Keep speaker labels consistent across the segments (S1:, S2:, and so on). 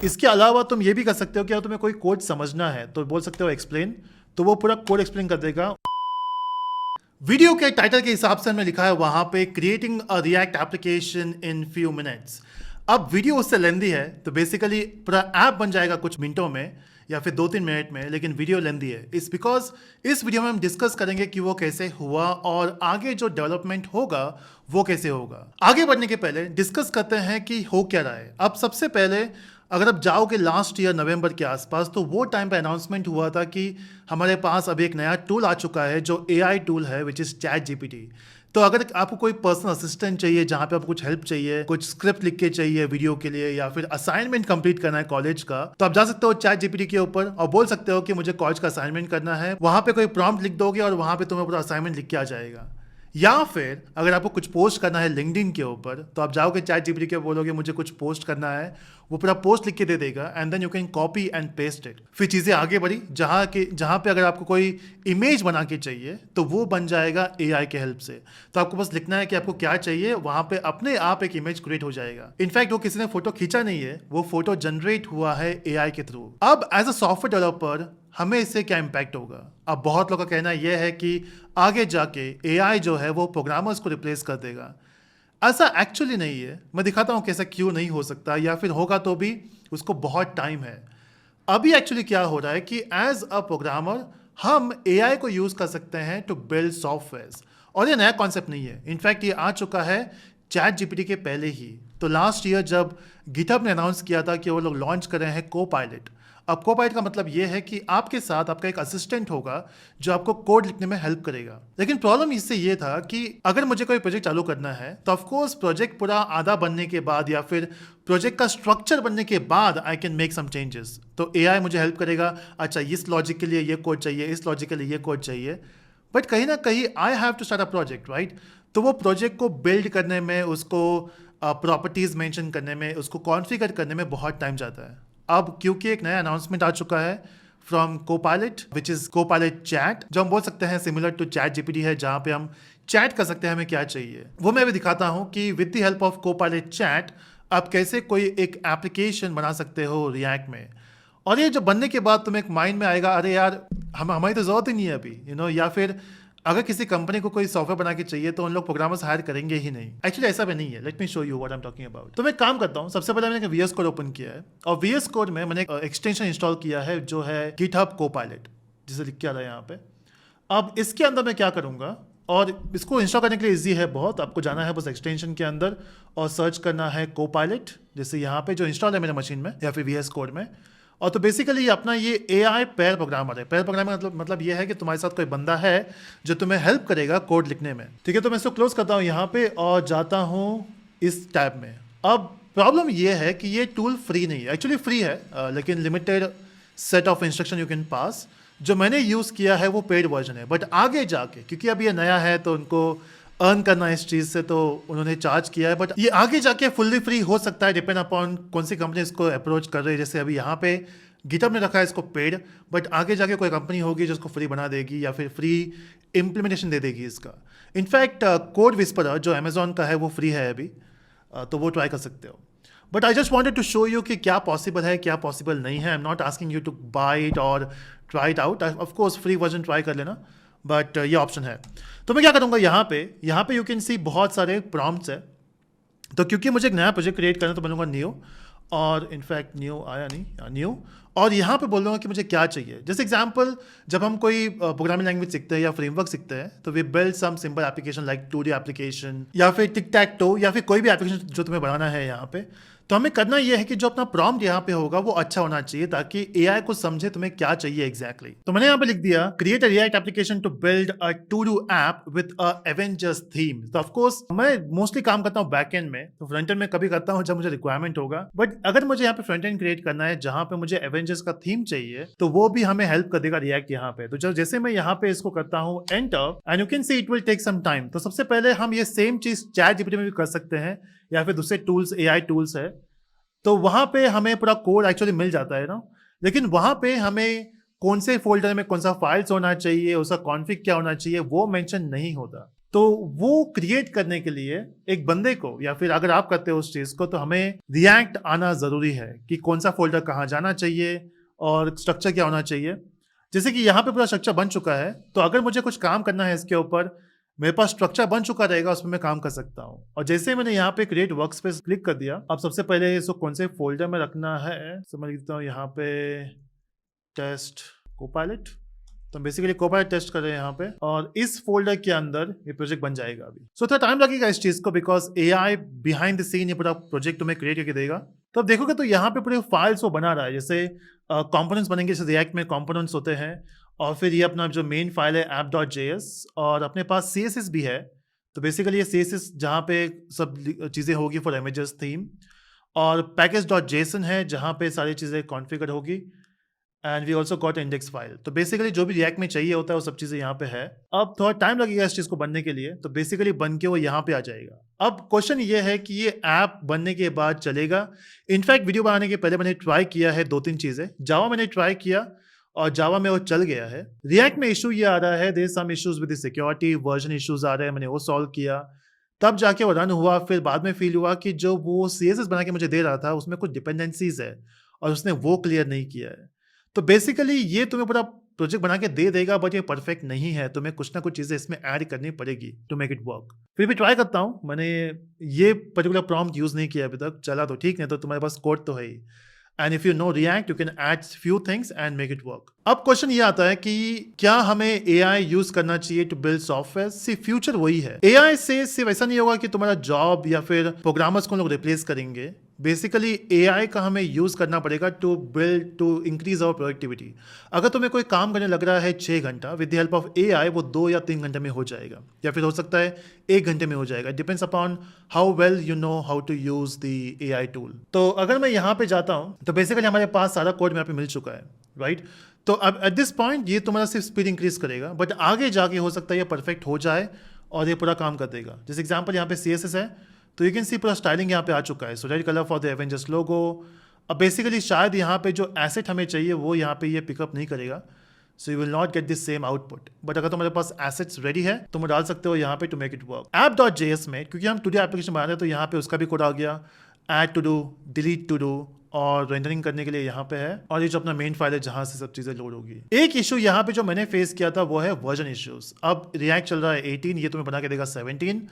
S1: इसके अलावा तुम ये भी कर सकते हो कि अगर तुम्हें कोई कोड समझना है तो बोल सकते हो एक्सप्लेन, तो वो पूरा कोड एक्सप्लेन कर देगा। वीडियो के टाइटल के हिसाब से हमने लिखा है वहां पे creating a React application in few minutes. अब वीडियो उससे लेंदी है तो बेसिकली पूरा ऐप बन जाएगा कुछ मिनटों में या फिर 2-3 मिनट में, लेकिन वीडियो लेंदी है इस बिकॉज इस वीडियो में हम डिस्कस करेंगे कि वो कैसे हुआ और आगे जो डेवलपमेंट होगा वो कैसे होगा। आगे बढ़ने के पहले डिस्कस करते हैं कि हो क्या रहा है। अब सबसे पहले अगर आप जाओगे लास्ट ईयर नवंबर के आसपास तो वो टाइम पे अनाउंसमेंट हुआ था कि हमारे पास अब एक नया टूल आ चुका है जो एआई टूल है विच इज़ चैट जीपीटी। तो अगर आपको कोई पर्सनल असिस्टेंट चाहिए जहाँ पे आपको कुछ हेल्प चाहिए, कुछ स्क्रिप्ट लिख के चाहिए वीडियो के लिए या फिर असाइनमेंट कंप्लीट करना है कॉलेज का, तो आप जा सकते हो चैट जीपीटी के ऊपर और बोल सकते हो कि मुझे कॉलेज का असाइनमेंट करना है। वहाँ पे कोई प्रॉम्प्ट लिख दोगे और वहाँ पे तुम्हें पूरा असाइनमेंट लिख के आ जाएगा। या फिर अगर आपको कुछ पोस्ट करना है लिंक्डइन के ऊपर तो आप जाओगे चैट जीपीटी के बोलोगे मुझे कुछ पोस्ट करना है, वो पूरा पोस्ट लिख के दे देगा and then you can copy and paste it. फिर चीज़ें आगे बढ़ी जहाँ पे अगर आपको कोई इमेज बना के चाहिए तो वो बन जाएगा एआई के हेल्प से। तो आपको बस लिखना है कि आपको क्या चाहिए, वहाँ पे अपने आप एक इमेज क्रिएट हो जाएगा। इनफैक्ट वो किसी ने फोटो खींचा नहीं है, वो फोटो जनरेट हुआ है एआई के थ्रू। अब एज अ सॉफ्टवेयर डेवलपर हमें इससे क्या इम्पैक्ट होगा? अब बहुत लोगों का कहना यह है कि आगे जाके एआई जो है वो प्रोग्रामर्स को रिप्लेस कर देगा। ऐसा एक्चुअली नहीं है। मैं दिखाता हूँ कैसा क्यों नहीं हो सकता, या फिर होगा तो भी उसको बहुत टाइम है। अभी एक्चुअली क्या हो रहा है कि एज अ प्रोग्रामर हम एआई को यूज़ कर सकते हैं टू बिल्ड सॉफ्टवेयर्स, और ये नया कॉन्सेप्ट नहीं है। इनफैक्ट ये आ चुका है चैट जीपीटी के पहले ही। तो लास्ट ईयर जब गिटहब ने अनाउंस किया था कि वो लोग लॉन्च कर रहे हैं कोपायलट। अब कोपायलट का मतलब ये है कि आपके साथ आपका एक असिस्टेंट होगा जो आपको कोड लिखने में हेल्प करेगा। लेकिन प्रॉब्लम इससे ये था कि अगर मुझे कोई प्रोजेक्ट चालू करना है तो ऑफकोर्स प्रोजेक्ट पूरा आधा बनने के बाद या फिर प्रोजेक्ट का स्ट्रक्चर बनने के बाद I can make some changes. तो एआई मुझे हेल्प करेगा, अच्छा इस लॉजिक के लिए ये कोड चाहिए, इस लॉजिक के लिए ये कोड चाहिए। बट कहीं ना कहीं I have to start a project, right? तो वो प्रोजेक्ट को बिल्ड करने में, उसको प्रॉपर्टीज मेंशन करने में, उसको कॉन्फ़िगर करने में बहुत टाइम जाता है। अब क्योंकि एक नया अनाउंसमेंट आ चुका है from Copilot which is Copilot chat, जो हम बोल सकते हैं सिमिलर टू चैट जीपीटी है, जहाँ पे हम चैट कर सकते हैं हमें क्या चाहिए। वो मैं अभी दिखाता हूँ कि with the help of Copilot chat आप कैसे कोई एक एप्लीकेशन बना सकते हो रिएक्ट में। और ये जो बनने के बाद तुम्हें एक माइंड में आएगा अरे यार हमारी तो ज़रूरत ही नहीं है अभी, या फिर अगर किसी कंपनी को कोई सॉफ्टवेयर बना के चाहिए तो उन लोग प्रोग्रामर्स हायर करेंगे ही नहीं। एक्चुअली ऐसा भी नहीं है। Let me show you what I am talking about. तो मैं काम करता हूँ, सबसे पहले मैंने वीएस कोड ओपन किया है और वीएस कोड में मैंने एक एक्सटेंशन इंस्टॉल किया है जो है गिटहब कोपायलट, जिसे लिख के आ रहा है यहाँ पे। अब इसके अंदर मैं क्या करूँगा, और इसको इंस्टॉल करने के लिए ईजी है बहुत। आपको जाना है बस एक्सटेंशन के अंदर और सर्च करना है कोपायलट, जैसे यहाँ पे जो इंस्टॉल है मेरे मशीन में या फिर वीएस कोड में। और तो बेसिकली अपना ये एआई पेयर प्रोग्रामर है। पेयर प्रोग्रामर मतलब ये है कि तुम्हारे साथ कोई बंदा है जो तुम्हें हेल्प करेगा कोड लिखने में। ठीक है, तो मैं इसको क्लोज करता हूँ यहाँ पे और जाता हूँ इस टैब में। अब प्रॉब्लम ये है कि ये टूल फ्री नहीं है। एक्चुअली फ्री है लेकिन limited set of instruction you can pass. जो मैंने यूज़ किया है वो पेड वर्जन है, बट आगे जाके क्योंकि अब ये नया है तो उनको अर्न करना इस चीज़ से, तो उन्होंने चार्ज किया है। बट ये आगे जाके फुल्ली फ्री हो सकता है, डिपेंड अपॉन कौन सी कंपनी इसको अप्रोच कर रही है। जैसे अभी यहाँ पे गिटहब ने रखा है इसको पेड, बट आगे जाके कोई कंपनी होगी जो इसको फ्री बना देगी या फिर फ्री इम्प्लीमेंटेशन दे देगी इसका। इनफैक्ट कोड विस्परर जो अमेजोन का है वो फ्री है अभी, तो वो ट्राई कर सकते हो। But I just wanted to show you कि क्या पॉसिबल है क्या पॉसिबल नहीं है। I am not asking you to buy it or try it out. Of course free version try कर लेना, बट ये ऑप्शन है। तो मैं क्या करूँगा, यहाँ पे यू कैन सी बहुत सारे प्रॉम्प्ट्स है। तो क्योंकि मुझे एक नया प्रोजेक्ट क्रिएट करना है तो बनूंगा न्यू, और इनफैक्ट न्यू आया नहीं, न्यू। और यहाँ पे बोल दूँगा कि मुझे क्या चाहिए। जैसे एग्जांपल, जब हम कोई प्रोग्रामिंग लैंग्वेज सीखते हैं या फ्रेमवर्क सीखते हैं तो we build some simple application like 2D application या फिर टिक टैक टो या फिर कोई भी एप्लीकेशन जो तुम्हें बनाना है यहाँ पे। तो हमें करना यह है कि जो अपना प्रॉम्प्ट यहाँ पे होगा वो अच्छा होना चाहिए ताकि एआई को समझे तुम्हें क्या चाहिए एग्जैक्टली। तो मैंने यहाँ पे लिख दिया create a React application to build a to do app with a Avengers theme. तो ऑफकोर्स मैं मोस्टली काम करता हूँ बैक एंड में, तो फ्रंट एंड में कभी करता हूँ जब मुझे रिक्वायरमेंट होगा। बट अगर मुझे यहाँ पे फ्रंट एंड क्रिएट करना है जहाँ पे मुझे एवेंजर्स का थीम चाहिए तो वो भी हमें हेल्प कर देगा रिएक्ट यहाँ पे। तो जैसे मैं यहाँ पे इसको करता हूँ enter and you can see it will take some time. तो सबसे पहले हम ये सेम चीज चैट जीपीटी में भी कर सकते हैं या फिर दूसरे टूल्स एआई टूल्स है, तो वहाँ पे हमें पूरा कोड एक्चुअली मिल जाता है ना। लेकिन वहाँ पे हमें कौन से फोल्डर में कौन सा फाइल्स होना चाहिए, उसका कॉन्फ़िग क्या होना चाहिए वो मेंशन नहीं होता। तो वो क्रिएट करने के लिए एक बंदे को, या फिर अगर आप करते हो उस चीज को, तो हमें रिएक्ट आना जरूरी है कि कौन सा फोल्डर कहाँ जाना चाहिए और स्ट्रक्चर क्या होना चाहिए। जैसे कि यहाँ पे पूरा स्ट्रक्चर बन चुका है, तो अगर मुझे कुछ काम करना है इसके ऊपर, मेरे पास स्ट्रक्चर बन चुका रहेगा, उसमें मैं काम कर सकता हूँ। और जैसे मैंने यहाँ पे क्रिएट वर्कस्पेस क्लिक कर दिया, अब सबसे पहले इसको कौन से फोल्डर में रखना है समझ लेता हूँ। यहाँ पे टेस्ट कोपायलट, तो बेसिकली कोपायलट टेस्ट कर रहे हैं यहाँ पे, और इस फोल्डर के अंदर ये प्रोजेक्ट बन जाएगा। अभी सो थोड़ा टाइम लगेगा इस चीज को, because AI behind the scene ये पूरा प्रोजेक्ट तुम्हें क्रिएट करके देगा। तो अब देखोगे तो यहाँ पे पूरे फाइल्स वो बना रहा है, जैसे कंपोनेंट्स बनेंगे, जैसे रिएक्ट में कंपोनेंट्स होते हैं, और फिर ये अपना जो मेन फाइल है app.js, और अपने पास CSS भी है। तो बेसिकली ये CSS जहाँ पे सब चीज़ें होगी फॉर इमेजेस थीम, और package.json है जहाँ पे सारी चीज़ें कॉन्फ़िगर होगी, and we also got index file. तो बेसिकली जो भी रिएक्ट में चाहिए होता है वो सब चीज़ें यहाँ पे है। अब थोड़ा टाइम लगेगा इस चीज़ को बनने के लिए, तो बेसिकली बन के वो यहाँ पे आ जाएगा। अब क्वेश्चन ये है कि ये ऐप बनने के बाद चलेगा। इनफैक्ट वीडियो बनाने के पहले मैंने ट्राई किया है 2-3 चीज़ें। जावा मैंने ट्राई किया और जावा में वो चल गया है। रिएक्ट में इशू ये आ रहा है, there some issues with the security, version issues आ रहे हैं, मैंने वो सॉल्व किया, तब जाके वो रन हुआ। फिर बाद में फील हुआ कि जो वो CSS बना के मुझे दे रहा था उसमें कुछ डिपेंडेंसीज है और उसने वो क्लियर नहीं किया है। तो बेसिकली ये तुम्हें पूरा प्रोजेक्ट बना के दे देगा, बट ये परफेक्ट नहीं है, तुम्हें कुछ ना कुछ चीज़ें इसमें ऐड करनी पड़ेगी टू मेक इट वर्क। फिर भी ट्राई करता हूँ। मैंने ये पर्टिकुलर प्रॉम्प्ट यूज़ नहीं किया अभी तक, चला तो ठीक, नहीं तो तुम्हारे पास कोड तो है ही। And if you know React you can add few things and make it work. अब क्वेश्चन ये आता है कि क्या हमें AI यूज करना चाहिए to build software. See future वही है। AI से सिर्फ ऐसा नहीं होगा कि तुम्हारा जॉब या फिर प्रोग्रामर्स को लोग रिप्लेस करेंगे। बेसिकली AI का हमें यूज करना पड़ेगा to build, to increase our productivity. अगर तुम्हें कोई काम करने लग रहा है 6 घंटा, with the help of AI वो 2 या 3 घंटे में हो जाएगा, या फिर हो सकता है 1 घंटे में हो जाएगा। Depends upon how well you know how to use the AI tool. तो अगर मैं यहाँ पे जाता हूँ तो बेसिकली हमारे पास सारा कोड यहाँ पे मिल चुका है, राइट। तो अब एट दिस पॉइंट ये तुम्हारा सिर्फ स्पीड इंक्रीज करेगा, बट आगे जाके हो सकता है ये परफेक्ट हो जाए और ये पूरा काम कर देगा। जैसे एग्जाम्पल यहाँ पे CSS है, तो यू कैन सी पूरा स्टाइलिंग यहाँ पे आ चुका है। So red colour for the Avengers logo. अब बेसिकली शायद यहाँ पे जो एसेट हमें चाहिए वो यहाँ पे ये पिकअप नहीं करेगा, so you will not get this same output. But अगर तुम्हारे पास एसेट्स रेडी है तो तुम डाल सकते हो यहाँ पे to make it work. app.js में क्योंकि हम टूडे एप्लीकेशन बना रहे हैं तो यहाँ पे उसका भी कोड आ गया, add to do, delete to do, और रेंडरिंग करने के लिए यहाँ पे है, और ये जो अपना मेन फाइल है जहाँ से सब चीज़ें लोड होगी। एक इशू यहाँ पे जो मैंने फेस किया था वो है वर्जन इश्यूज। अब रिएक्ट चल रहा है 18, ये तुम्हें बना के देगा 17।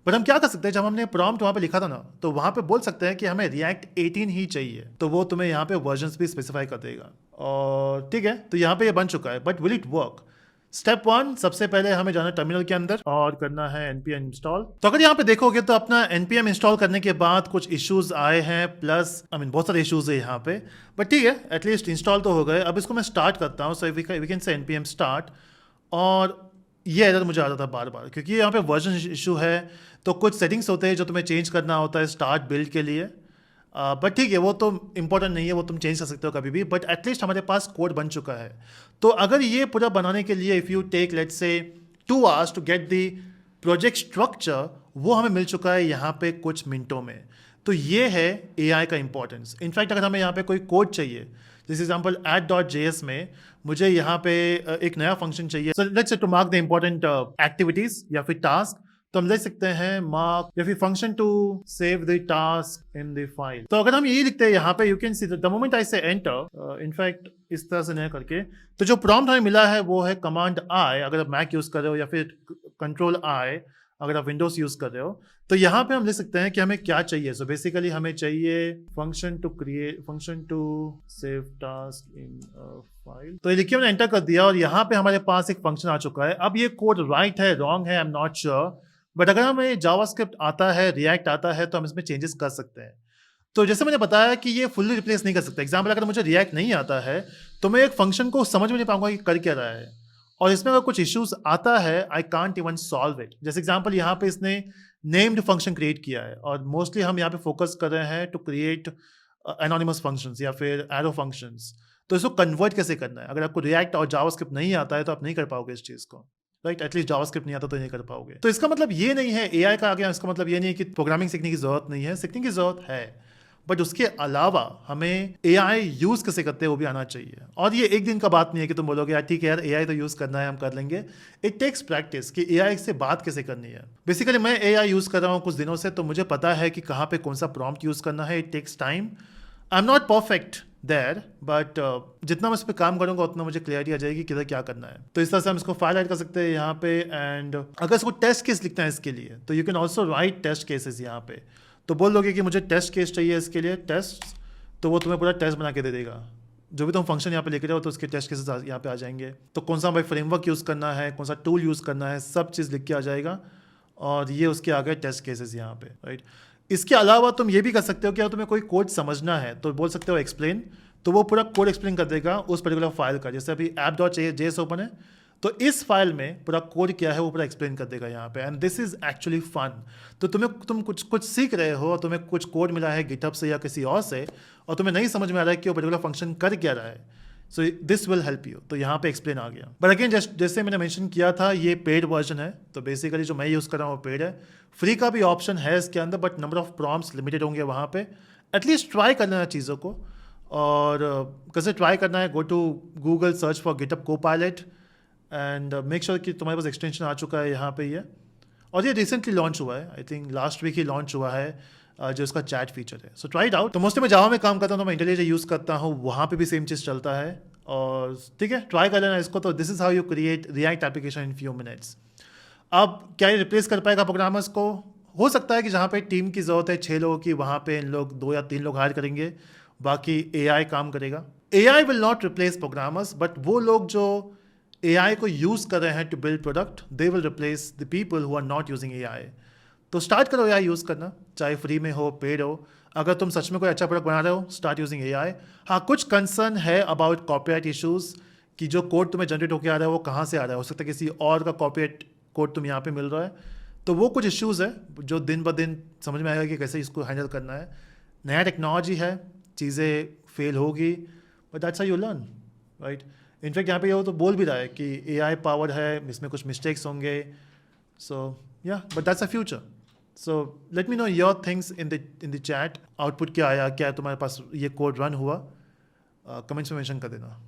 S1: बट हम क्या कर सकते हैं, जब हमने प्रॉम्प्ट वहाँ पे लिखा था ना, तो वहाँ पे बोल सकते हैं कि हमें रिएक्ट 18 ही चाहिए, तो वो तुम्हें यहाँ पे वर्जन्स भी स्पेसिफाई कर देगा। और ठीक है, तो यहाँ पे ये बन चुका है, but will it work. Step 1, सबसे पहले हमें जाना टर्मिनल के अंदर और करना है npm इंस्टॉल। तो अगर यहाँ पे देखोगे तो अपना npm इंस्टॉल करने के बाद कुछ इश्यूज आए हैं, प्लस बहुत सारे इश्यूज है यहाँ पे, बट ठीक है, एटलीस्ट इंस्टॉल तो हो गए। अब इसको मैं स्टार्ट करता हूँ, so we can say npm start, और ये एरर मुझे आता था बार बार क्योंकि यहाँ पे वर्जन इशू है, तो कुछ सेटिंग्स होते हैं जो तुम्हें चेंज करना होता है स्टार्ट बिल्ड के लिए। बट ठीक है, वो तो इंपॉर्टेंट नहीं है, वो तुम चेंज कर सकते हो कभी भी, बट एटलीस्ट हमारे पास कोड बन चुका है। तो अगर ये पूरा बनाने के लिए if you take let's say 2 hours to get the project structure, वो हमें मिल चुका है यहाँ पे कुछ मिनटों में। तो ये है AI का इंपॉर्टेंस। इनफैक्ट अगर हमें यहाँ पे कोई कोड चाहिए, जैसे एग्जाम्पल add.js में मुझे यहाँ पे एक नया फंक्शन चाहिए, so let's say to mark the important activities या फिर टास्क, तो हम लिख सकते हैं मार्क या फिर function to save the task in the file. तो अगर हम यही लिखते हैं यहाँ पे, you can see the moment I say enter, in fact इस तरह से नहीं करके, तो जो प्रॉम्प्ट हमें मिला है वो है कमांड I अगर आप मैक यूज़ कर रहे हो, या फिर कंट्रोल I अगर आप विंडोज यूज़ कर रहे हो। तो यहाँ पे हम लिख सकते हैं कि हमें क्या चाहिए। सो बेसिकली हमें चाहिए function to create, function to save task in file. तो ये लिखिए, हमने एंटर कर दिया और यहाँ पे हमारे पास एक फंक्शन आ चुका है। अब ये कोड राइट है रॉन्ग है I am not sure, but अगर हमें जावास्क्रिप्ट आता है, रिएक्ट आता है, तो हम इसमें चेंजेस कर सकते हैं। तो जैसे मैंने बताया कि ये फुल्ली रिप्लेस नहीं कर सकता। एग्जाम्पल, अगर मुझे रिएक्ट नहीं आता है तो मैं एक फंक्शन को समझ में नहीं पाऊंगा कि कर क्या रहा है, और इसमें अगर कुछ इश्यूज आता है I can't even solve it. जैसे एग्जाम्पल, यहाँ पे इसने नेम्ड फंक्शन क्रिएट किया है, और मोस्टली हम यहाँ पे फोकस कर रहे हैं टू क्रिएट एनोनिमस फंक्शंस या फिर एरो फंक्शंस। तो इसको कन्वर्ट कैसे करना है? अगर आपको रिएक्ट और जावास्क्रिप्ट नहीं आता है तो आप नहीं कर पाओगे इस चीज़ को, राइट। एटलीस्ट जावास्क्रिप्ट नहीं आता तो नहीं कर पाओगे। तो इसका मतलब ये नहीं है AI का आ गया, इसका मतलब ये नहीं है कि प्रोग्रामिंग सीखने की जरूरत नहीं है, सीखने की जरूरत है, बट उसके अलावा हमें AI यूज़ कैसे करते हैं वो भी आना चाहिए। और ये एक दिन का बात नहीं है कि तुम बोलोगे यार ठीक है यार AI तो यूज़ करना है, हम कर लेंगे। इट टेक्स प्रैक्टिस कि AI से बात कैसे करनी है। बेसिकली मैं AI यूज़ कर रहा हूँ कुछ दिनों से, तो मुझे पता है कि कहाँ पे कौन सा प्रॉम्प्ट यूज़ करना है। It takes time. I am not perfect there, but जितना मैं इस पर काम करूंगा उतना मुझे क्लियरिटी आ जाएगी किधर क्या करना है। तो इस तरह से हम इसको फाइल ऐड कर सकते हैं यहाँ पे। एंड अगर इसको टेस्ट केस लिखना है इसके लिए, तो you can also write test cases यहाँ पे। तो बोल दोगे कि मुझे टेस्ट केस चाहिए इसके लिए टेस्ट, तो वो तुम्हें पूरा टेस्ट बना के दे देगा। जो भी तुम फंक्शन यहाँ पे लेके जाओ तो उसके टेस्ट केसेस यहाँ पे आ जाएंगे। तो कौन सा भाई फ्रेमवर्क यूज़ करना है, कौन सा टूल यूज़ करना है, सब चीज़ लिख के आ जाएगा। और ये उसके आ गए टेस्ट केसेस यहाँ पे, राइट। इसके अलावा तुम ये भी कर सकते हो कि अगर तुम्हें कोई कोड समझना है तो बोल सकते हो एक्सप्लेन, तो वो पूरा कोड एक्सप्लेन कर देगा उस पर्टिकुलर फाइल का। जैसे अभी app.js ओपन है, तो इस फाइल में पूरा कोड क्या है वो पूरा एक्सप्लेन कर देगा यहाँ पे। And this is actually fun. तो तुम कुछ सीख रहे हो, तुम्हें कुछ कोड मिला है गिटहब से या किसी और से, और तुम्हें नहीं समझ में आ रहा है कि वो पर्टिकुलर फंक्शन कर क्या रहा है, so this will help you. तो यहाँ पे एक्सप्लेन आ गया। बट अगेन जैसे मैंने मेंशन किया था, ये पेड वर्जन है, तो बेसिकली जो मैं यूज़ कर रहा हूँ वो पेड है। फ्री का भी ऑप्शन है इसके अंदर, but number of prompts limited होंगे वहाँ पे। एटलीस्ट ट्राई कर लेना चीज़ों को। और कैसे ट्राई करना है, go to Google, search for GitHub Copilot and make sure कि तुम्हारे पास एक्सटेंशन आ चुका है यहाँ पे ये। और ये रिसेंटली लॉन्च हुआ है, आई थिंक लास्ट वीक ही लॉन्च हुआ है, जो इसका चैट फीचर है। So try it out. तो मोस्टली मैं जावा में काम करता हूँ, तो मैं इंटेलिजेंट यूज़ करता हूँ, वहाँ पे भी सेम चीज़ चलता है। और ठीक है, ट्राई कर लेना इसको। तो this is how you create react application in few minutes. अब क्या ये रिप्लेस कर पाएगा प्रोग्रामर्स को? हो सकता है कि जहाँ पे टीम की ज़रूरत है 6 लोगों की, वहाँ पे इन लोग 2 या 3 लोग हायर करेंगे, बाकी AI काम करेगा। AI will not replace programmers, but वो लोग जो AI को यूज़ कर रहे हैं to build product, they will replace the people who are not using AI। तो स्टार्ट करो AI यूज़ करना, चाहे फ्री में हो, पेड हो। अगर तुम सच में कोई अच्छा प्रोडक्ट बना रहे हो, स्टार्ट यूजिंग AI। हाँ, कुछ कंसर्न है अबाउट कॉपीराइट इशूज़, कि जो कोड तुम्हें जनरेट होकर आ रहा है वो कहाँ से आ रहा है। हो सकता है किसी और का कॉपीराइट कोड तुम यहाँ पे मिल रहा है। तो वो कुछ इश्यूज़ है जो दिन ब दिन समझ में आएगा कि कैसे इसको हैंडल करना है। नया टेक्नोलॉजी है, चीज़ें फेल होगी, but that's how you learn, right. In fact यहाँ पे वो तो बोल भी रहा है कि AI पावर्ड है, इसमें कुछ मिस्टेक्स होंगे। सो या, but that's a future. So let me know your things in the chat. Output क्या आया, क्या तुम्हारे पास ये कोड रन हुआ, कमेंट्स में मेंशन कर देना।